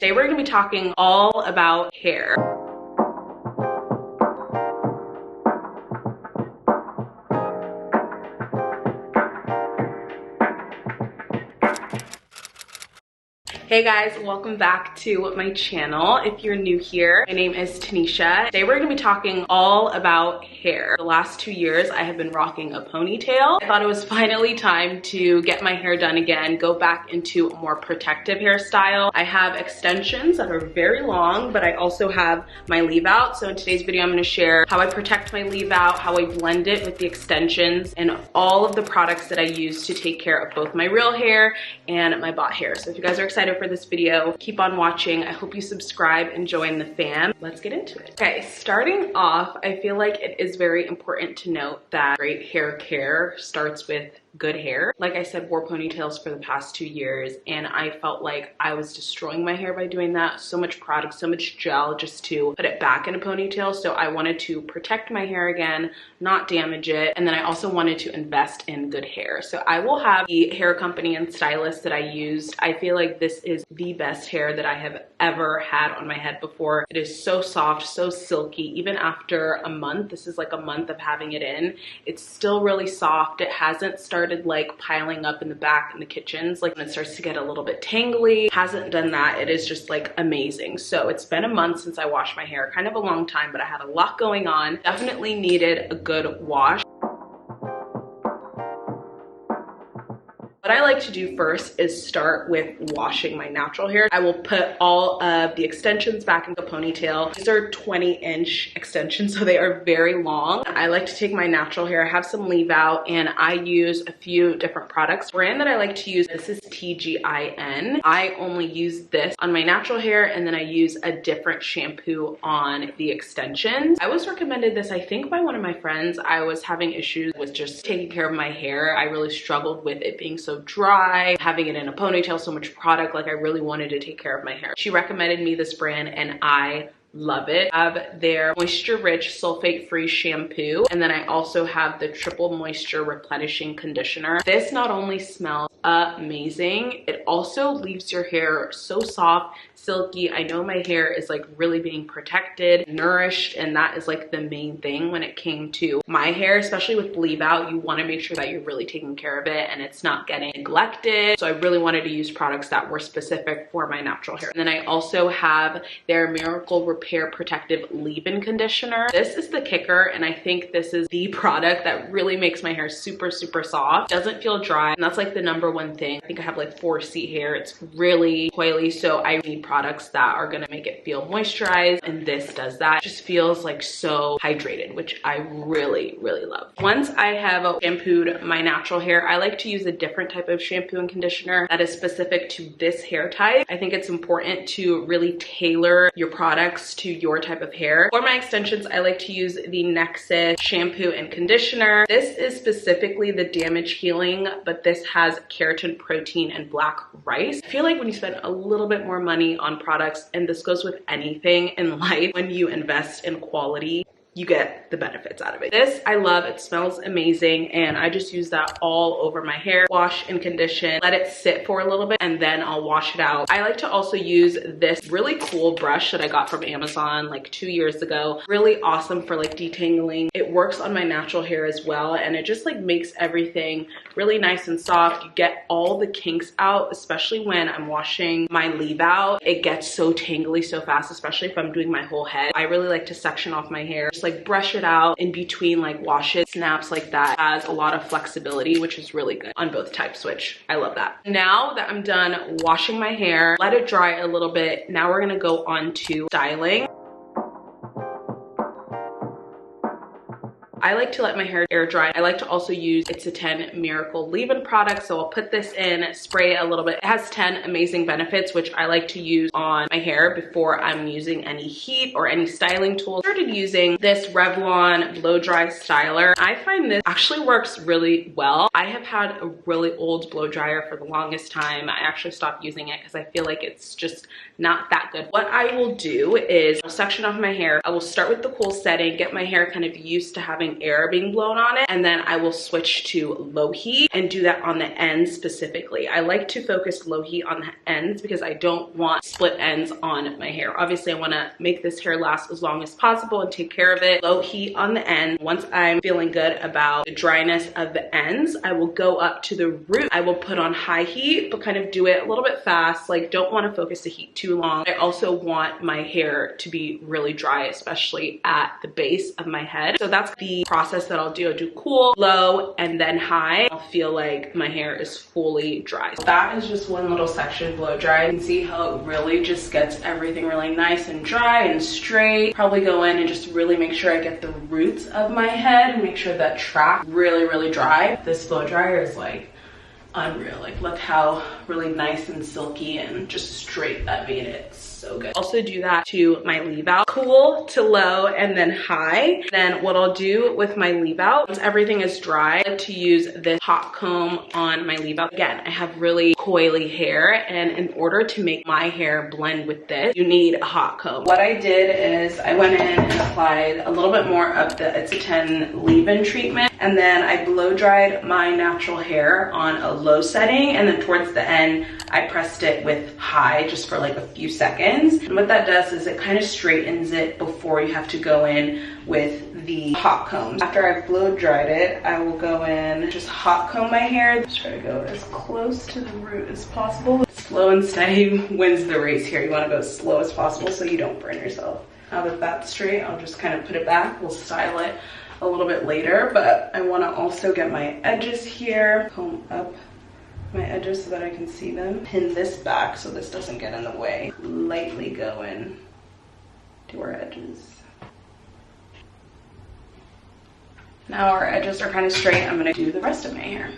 Today we're going to be talking all about hair. Hey guys, welcome back to my channel. If you're new here, my name is Tanisha. Today we're gonna be talking all about hair. The last 2 years I have been rocking a ponytail. I thought it was finally time to get my hair done again, go back into a more protective hairstyle. I have extensions that are very long, but I also have my leave out. So in today's video, I'm gonna share how I protect my leave out, how I blend it with the extensions, and all of the products that I use to take care of both my real hair and my bot hair. So if you guys are excited for this video, keep on watching. I hope you subscribe and join the fam. Let's get into it. Okay, starting off, I feel like it is very important to note that great hair care starts with good hair. Like I said, wore ponytails for the past 2 years and I felt like I was destroying my hair by doing that. So much product, so much gel just to put it back in a ponytail. So I wanted to protect my hair again, not damage it. And then I also wanted to invest in good hair. So I will have the hair company and stylist that I used. I feel like this is the best hair that I have ever had on my head before. It is so soft, so silky. Even after a month, this is like a month of having it in, it's still really soft. It hasn't started like piling up in the back in the kitchens, like when it starts to get a little bit tangly. Hasn't done that. It is just like amazing. So it's been a month since I washed my hair, kind of a long time, but I had a lot going on. Definitely needed a good wash. What I like to do first is start with washing my natural hair. I will put all of the extensions back into the ponytail. These are 20-inch extensions, so they are very long. I like to take my natural hair. I have some leave out and I use a few different products. The brand that I like to use, this is TGIN. I only use this on my natural hair and then I use a different shampoo on the extensions. I was recommended this, I think, by one of my friends. I was having issues with just taking care of my hair. I really struggled with it being so dry, having it in a ponytail, so much product. Like I really wanted to take care of my hair. She recommended me this brand and I love it. I have their moisture rich sulfate free shampoo and then I also have the triple moisture replenishing conditioner. This not only smells amazing, it also leaves your hair so soft, silky. I know my hair is like really being protected, nourished, and that is like the main thing when it came to my hair, especially with leave out. You want to make sure that you're really taking care of it and it's not getting neglected. So I really wanted to use products that were specific for my natural hair. And then I also have their Miracle Repair Protective Leave-In Conditioner. This is the kicker, and I think this is the product that really makes my hair super, super soft. Doesn't feel dry, and that's like the number one thing. I think I have like 4C hair. It's really coily, so I need products that are gonna make it feel moisturized, and this does that. It just feels like so hydrated, which I really, really love. Once I have shampooed my natural hair, I like to use a different type of shampoo and conditioner that is specific to this hair type. I think it's important to really tailor your products to your type of hair. For my extensions, I like to use the Nexus shampoo and conditioner. This is specifically the damage healing, but this has keratin, protein, and black rice. I feel like when you spend a little bit more money on products, and this goes with anything in life, when you invest in quality, you get the benefits out of it. This I love. It smells amazing and I just use that all over my hair. Wash and condition, let it sit for a little bit, and then I'll wash it out. I like to also use this really cool brush that I got from Amazon like 2 years ago. Really awesome for like detangling. It works on my natural hair as well, and it just like makes everything really nice and soft. You get all the kinks out, especially when I'm washing my leave out. It gets so tangly so fast, especially if I'm doing my whole head. I really like to section off my hair, just like brush it out in between like washes. Snaps like that. Has a lot of flexibility, which is really good on both types, which I love that. Now that I'm done washing my hair, let it dry a little bit. Now we're gonna go on to styling. I like to let my hair air dry. I like to also use It's a 10 Miracle Leave-In product. So I'll put this in, spray it a little bit. It has 10 amazing benefits, which I like to use on my hair before I'm using any heat or any styling tools. I started using this Revlon blow dry styler. I find this actually works really well. I have had a really old blow dryer for the longest time. I actually stopped using it because I feel like it's just not that good. What I will do is I'll section off my hair. I will start with the cool setting, get my hair kind of used to having any air being blown on it. And then I will switch to low heat and do that on the ends specifically. I like to focus low heat on the ends because I don't want split ends on my hair. Obviously, I want to make this hair last as long as possible and take care of it. Low heat on the end. Once I'm feeling good about the dryness of the ends, I will go up to the root. I will put on high heat, but kind of do it a little bit fast. Like, don't want to focus the heat too long. I also want my hair to be really dry, especially at the base of my head. So that's the process that I'll do. I'll do cool, low, and then high. I'll feel like my hair is fully dry. So that is just one little section blow dry. You can see how it really just gets everything really nice and dry and straight. Probably go in and just really make sure I get the roots of my head and make sure that track really dry. This blow dryer is like unreal. Like, look how really nice and silky and just straight that made it. So good. Also do that to my leave out. Cool to low and then high. Then what I'll do with my leave out, once everything is dry, I like to use this hot comb on my leave out. Again, I have really coily hair, and in order to make my hair blend with this, you need a hot comb. What I did is I went in and applied a little bit more of the It's a 10 leave-in treatment, and then I blow dried my natural hair on a low setting, and then towards the end I pressed it with high just for like a few seconds. And what that does is it kind of straightens it before you have to go in with the hot comb. After I've blow dried it, I will go in, just hot comb my hair. Just try to go as close to the root as possible. Slow and steady wins the race here. You want to go as slow as possible so you don't burn yourself. Now that that's straight, I'll just kind of put it back. We'll style it a little bit later, but I want to also get my edges here, comb up my edges so that I can see them. Pin this back so this doesn't get in the way. Lightly go in to our edges. Now our edges are kind of straight. I'm gonna do the rest of my hair.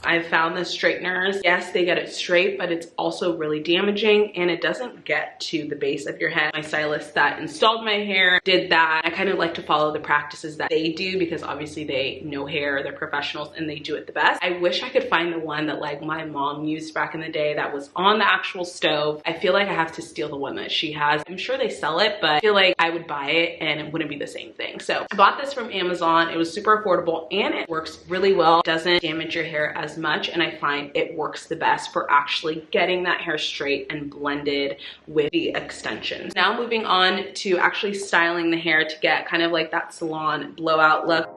I've found the straighteners, yes, they get it straight, but it's also really damaging and it doesn't get to the base of your head. My stylist that installed my hair did that. I kind of like to follow the practices that they do because obviously they know hair, they're professionals, and they do it the best. I wish I could find the one that like my mom used back in the day that was on the actual stove. I feel like I have to steal the one that she has. I'm sure they sell it, but I feel like I would buy it and it wouldn't be the same thing. So I bought this from Amazon. It was super affordable and it works really well. It doesn't damage your hair as much, and I find it works the best for actually getting that hair straight and blended with the extensions. Now moving on to actually styling the hair to get kind of like that salon blowout look.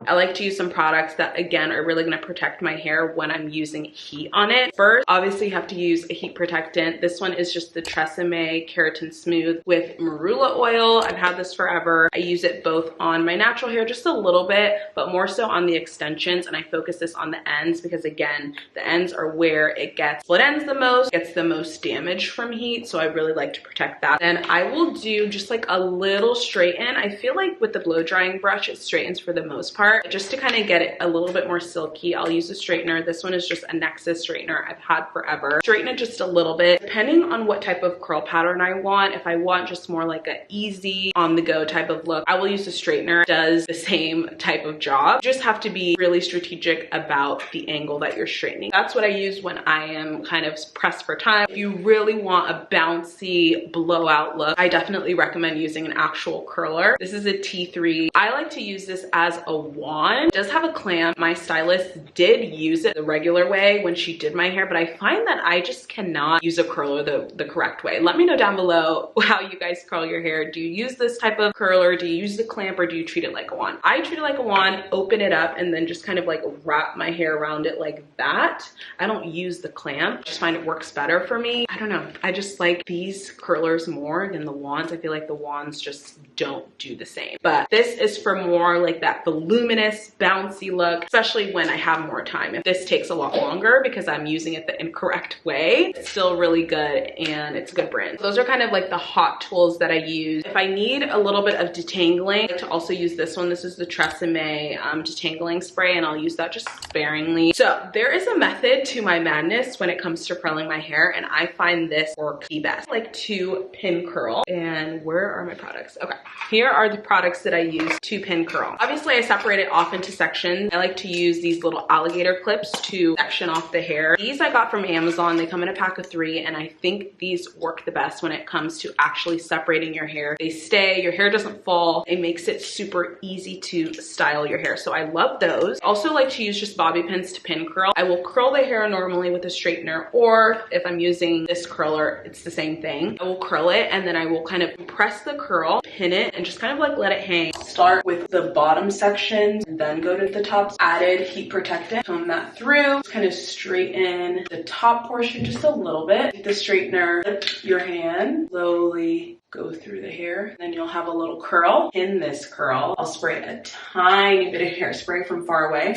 I like to use some products that, again, are really gonna protect my hair when I'm using heat on it. First, obviously you have to use a heat protectant. This one is just the Tresemme Keratin Smooth with marula oil. I've had this forever. I use it both on my natural hair, just a little bit, but more so on the extensions, and I focus this on the ends because, again, the ends are where it gets split ends the most, gets the most damage from heat, so I really like to protect that. Then I will do just like a little straighten. I feel like with the blow drying brush, it straightens for the most part. Just to kind of get it a little bit more silky, I'll use a straightener. This one is just a Nexus straightener I've had forever. Straighten it just a little bit. Depending on what type of curl pattern I want, if I want just more like a easy on the go type of look, I will use a straightener. It does the same type of job. You just have to be really strategic about the angle that you're straightening. That's what I use when I am kind of pressed for time. If you really want a bouncy blowout look, I definitely recommend using an actual curler. This is a T3. I like to use this as a wand. It does have a clamp. My stylist did use it the regular way when she did my hair, but I find that I just cannot use a curler the correct way. Let me know down below how you guys curl your hair. Do you use this type of curler? Do you use the clamp, or do you treat it like a wand? I treat it like a wand, open it up, and then just kind of like wrap my hair around it like that. I don't use the clamp. I just find it works better for me. I don't know. I just like these curlers more than the wands. I feel like the wands just don't do the same. But this is for more like that voluminous, bouncy look, especially when I have more time. If this takes a lot longer because I'm using it the incorrect way, it's still really good and it's a good brand. So those are kind of like the hot tools that I use. If I need a little bit of detangling, I like to also use this one. This is the Tresemme detangling spray, and I'll use that just sparingly. So there is a method to my madness when it comes to curling my hair, and I find this works the best. I like to pin curl. And where are my products? Okay, here are the products that I use to pin curl. Obviously I separated separate it off into sections. I like to use these little alligator clips to section off the hair. These I got from Amazon. They come in a pack of 3, and I think these work the best when it comes to actually separating your hair. They stay, your hair doesn't fall. It makes it super easy to style your hair. So I love those. Also like to use just bobby pins to pin curl. I will curl the hair normally with a straightener, or if I'm using this curler, it's the same thing. I will curl it, and then I will kind of press the curl, pin it, and just kind of like let it hang. Start with the bottom section, and then go to the top. Added heat protectant, comb that through, kind of straighten the top portion just a little bit. With the straightener, flip your hand, slowly go through the hair, and then you'll have a little curl. In this curl, I'll spray a tiny bit of hairspray from far away.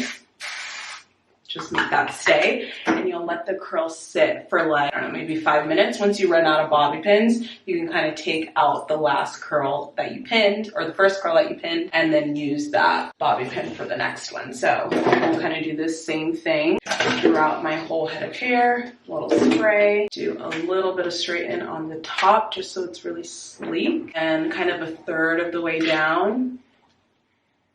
Just make that stay, and you'll let the curl sit for like, I don't know, maybe 5 minutes. Once you run out of bobby pins, you can kind of take out the last curl that you pinned, or the first curl that you pinned, and then use that bobby pin for the next one. So we'll kind of do this same thing throughout my whole head of hair. A little spray, do a little bit of straighten on the top just so it's really sleek, and kind of a third of the way down,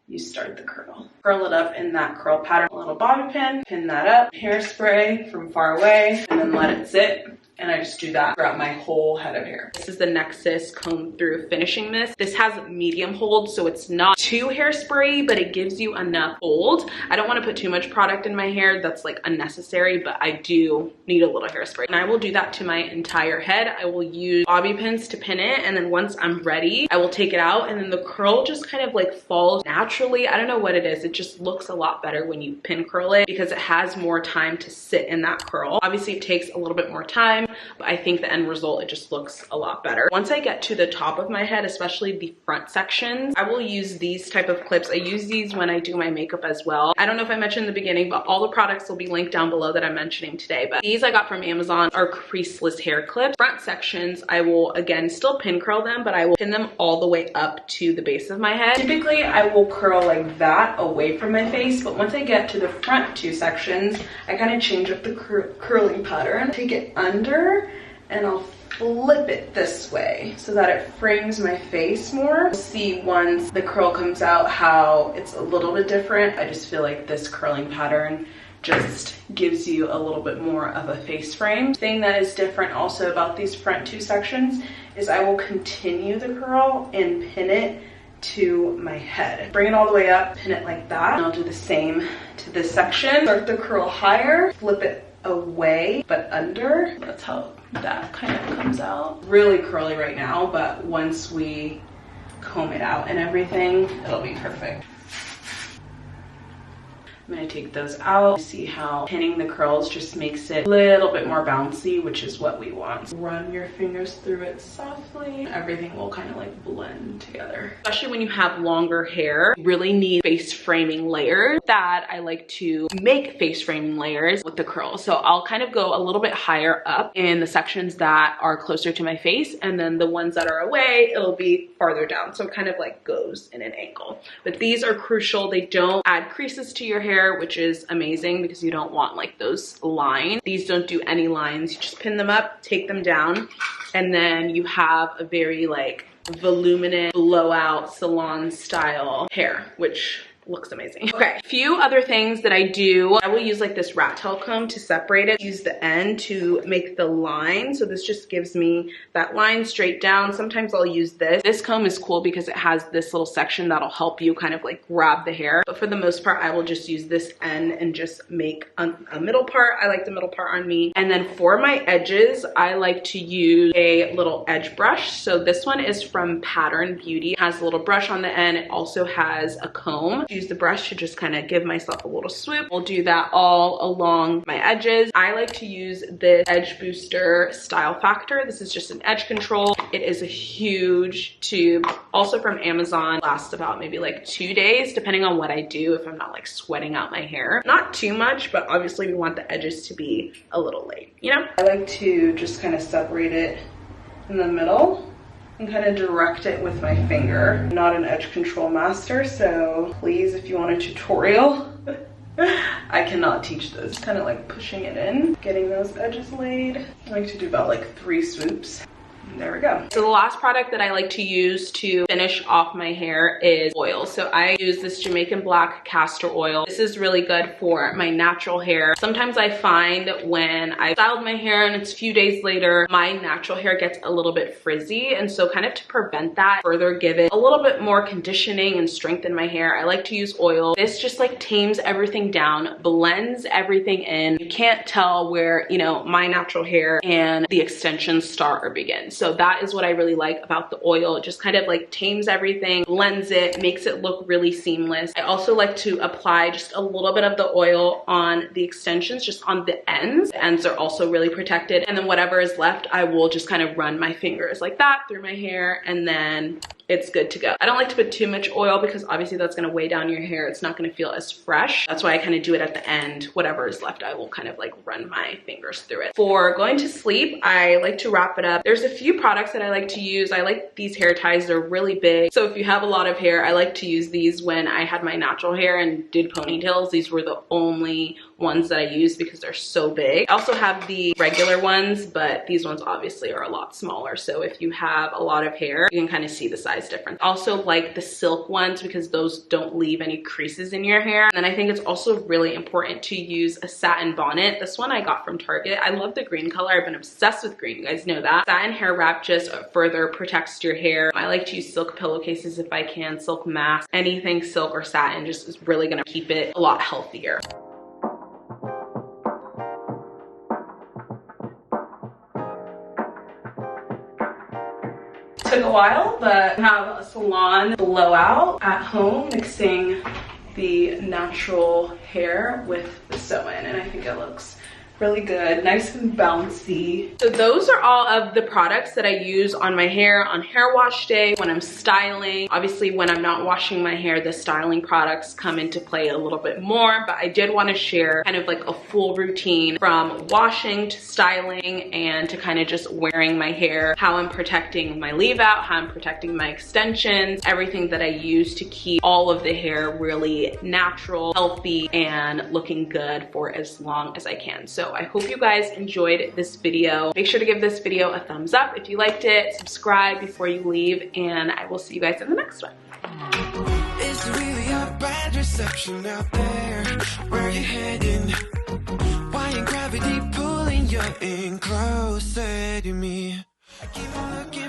you start the curl. Curl it up in that curl pattern. A little bobby pin, pin that up, hairspray from far away, and then let it sit. And I just do that throughout my whole head of hair. This is the Nexus Comb Through Finishing Mist. This has medium hold, so it's not too hairspray, but it gives you enough hold. I don't want to put too much product in my hair. That's like unnecessary, but I do need a little hairspray. And I will do that to my entire head. I will use bobby pins to pin it, and then once I'm ready, I will take it out, and then the curl just kind of like falls naturally. I don't know what it is. It just looks a lot better when you pin curl it because it has more time to sit in that curl. Obviously, it takes a little bit more time, but I think the end result, it just looks a lot better. Once I get to the top of my head, especially the front sections, I will use these type of clips. I use these when I do my makeup as well. I don't know if I mentioned in the beginning, but all the products will be linked down below that I'm mentioning today. But these I got from Amazon are creaseless hair clips. Front sections, I will again still pin curl them, but I will pin them all the way up to the base of my head. Typically, I will curl like that away from my face, but once I get to the front 2 sections, I kind of change up the curling pattern. Take it under, and I'll flip it this way so that it frames my face more. You'll see once the curl comes out how it's a little bit different. I just feel like this curling pattern just gives you a little bit more of a face frame. The thing that is different also about these front 2 sections is I will continue the curl and pin it to my head. Bring it all the way up, pin it like that. And I'll do the same to this section. Start the curl higher, flip it away but under. That's how that kind of comes out. Really curly right now, but once we comb it out and everything, it'll be perfect. I'm gonna take those out. See how pinning the curls just makes it a little bit more bouncy, which is what we want. Run your fingers through it softly. Everything will kind of like blend together. Especially when you have longer hair, you really need face framing layers. That I like to make face framing layers with the curls. So I'll kind of go a little bit higher up in the sections that are closer to my face, and then the ones that are away, it'll be farther down. So it kind of like goes in an angle. But these are crucial. They don't add creases to your hair, which is amazing because you don't want like those lines. These don't do any lines. You just pin them up, take them down, and then you have a very like voluminous blowout salon style hair, which looks amazing. Okay, a few other things that I do. I will use like this rat tail comb to separate it. Use the end to make the line. So this just gives me that line straight down. Sometimes I'll use this. This comb is cool because it has this little section that'll help you kind of like grab the hair. But for the most part, I will just use this end and just make a middle part. I like the middle part on me. And then for my edges, I like to use a little edge brush. So this one is from Pattern Beauty. It has a little brush on the end. It also has a comb. Use the brush to just kind of give myself a little swoop. We'll do that all along my edges. I like to use this Edge Booster Style Factor. This is just an edge control. It is a huge tube, also from Amazon. Lasts about maybe like 2 days, depending on what I do, if I'm not like sweating out my hair. Not too much, but obviously we want the edges to be a little light, you know? I like to just kind of separate it in the middle and kind of direct it with my finger. I'm not an edge control master, so please, if you want a tutorial, I cannot teach this. Kind of like pushing it in, getting those edges laid. I like to do about like 3 swoops. There we go. So the last product that I like to use to finish off my hair is oil. So I use this Jamaican black castor oil. This is really good for my natural hair. Sometimes I find when I styled my hair and it's a few days later, my natural hair gets a little bit frizzy. And so kind of to prevent that, further give it a little bit more conditioning and strengthen my hair, I like to use oil. This just like tames everything down, blends everything in. You can't tell where, you know, my natural hair and the extensions start or begin. So that is what I really like about the oil. It just kind of like tames everything, blends it, makes it look really seamless. I also like to apply just a little bit of the oil on the extensions, just on the ends. The ends are also really protected. And then whatever is left, I will just kind of run my fingers like that through my hair, and then it's good to go. I don't like to put too much oil because obviously that's gonna weigh down your hair. It's not gonna feel as fresh. That's why I kind of do it at the end. Whatever is left, I will kind of like run my fingers through it. For going to sleep, I like to wrap it up. There's a few products that I like to use. I like these hair ties, they're really big. So if you have a lot of hair, I like to use these. When I had my natural hair and did ponytails, these were the only ones that I use because they're so big. I also have the regular ones, but these ones obviously are a lot smaller. So if you have a lot of hair, you can kind of see the size difference. Also like the silk ones because those don't leave any creases in your hair. And then I think it's also really important to use a satin bonnet. This one I got from Target. I love the green color. I've been obsessed with green. You guys know that. Satin hair wrap just further protects your hair. I like to use silk pillowcases if I can, silk masks, anything silk or satin just is really gonna keep it a lot healthier. Took a while, but I have a salon blowout at home, mixing the natural hair with the sew-in, and I think it looks really good, nice and bouncy. So those are all of the products that I use on my hair on hair wash day, when I'm styling. Obviously when I'm not washing my hair, the styling products come into play a little bit more, but I did want to share kind of like a full routine from washing to styling and to kind of just wearing my hair, how I'm protecting my leave out, how I'm protecting my extensions, everything that I use to keep all of the hair really natural, healthy, and looking good for as long as I can. So I hope you guys enjoyed this video. Make sure to give this video a thumbs up if you liked it, subscribe before you leave, and I will see you guys in the next one. It's really a bad reception out there. Where you heading? Why ain't gravity pulling you in closer to me? I keep on looking